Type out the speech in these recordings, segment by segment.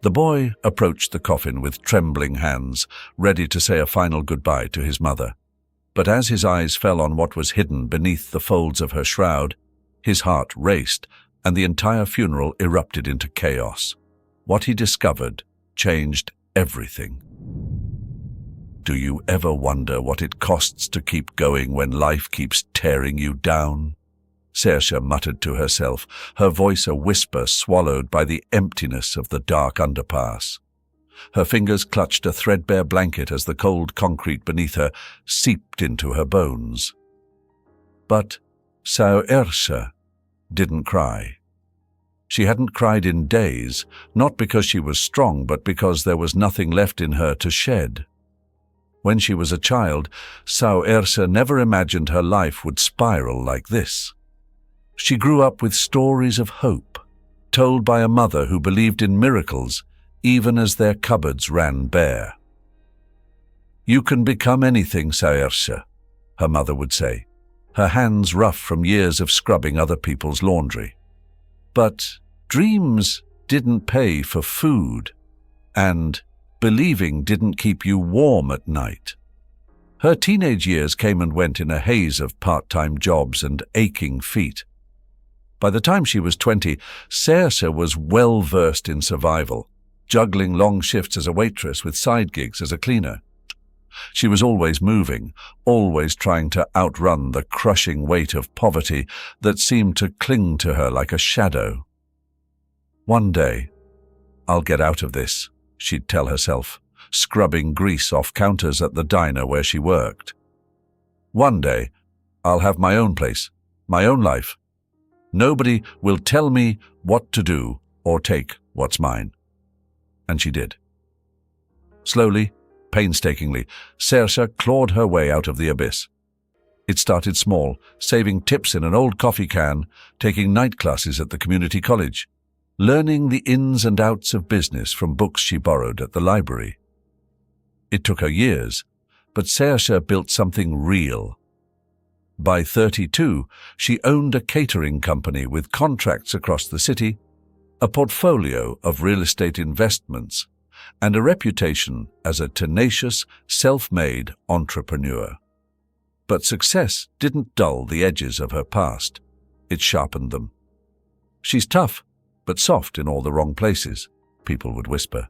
The boy approached the coffin with trembling hands, ready to say a final goodbye to his mother. But as his eyes fell on what was hidden beneath the folds of her shroud, his heart raced, and the entire funeral erupted into chaos. What he discovered changed everything. Do you ever wonder what it costs to keep going when life keeps tearing you down? Saoirse muttered to herself, her voice a whisper swallowed by the emptiness of the dark underpass. Her fingers clutched a threadbare blanket as the cold concrete beneath her seeped into her bones. But Saoirse didn't cry. She hadn't cried in days, not because she was strong, but because there was nothing left in her to shed. When she was a child, Saoirse never imagined her life would spiral like this. She grew up with stories of hope, told by a mother who believed in miracles even as their cupboards ran bare. "You can become anything, Saoirse," her mother would say, her hands rough from years of scrubbing other people's laundry. But dreams didn't pay for food, and believing didn't keep you warm at night. Her teenage years came and went in a haze of part-time jobs and aching feet. By the time she was 20, Saoirse was well-versed in survival, juggling long shifts as a waitress with side gigs as a cleaner. She was always moving, always trying to outrun the crushing weight of poverty that seemed to cling to her like a shadow. One day, "I'll get out of this," she'd tell herself, scrubbing grease off counters at the diner where she worked. "One day, I'll have my own place, my own life. Nobody will tell me what to do or take what's mine." And she did. Slowly, painstakingly, Saoirse clawed her way out of the abyss. It started small, saving tips in an old coffee can, taking night classes at the community college, learning the ins and outs of business from books she borrowed at the library. It took her years, but Saoirse built something real. By 32, she owned a catering company with contracts across the city, a portfolio of real estate investments, and a reputation as a tenacious, self-made entrepreneur. But success didn't dull the edges of her past. It sharpened them. "She's tough, but soft in all the wrong places," people would whisper.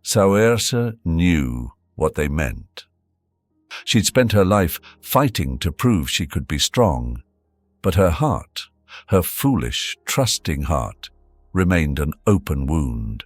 Saoirse knew what they meant. She'd spent her life fighting to prove she could be strong, but her heart, her foolish, trusting heart, remained an open wound.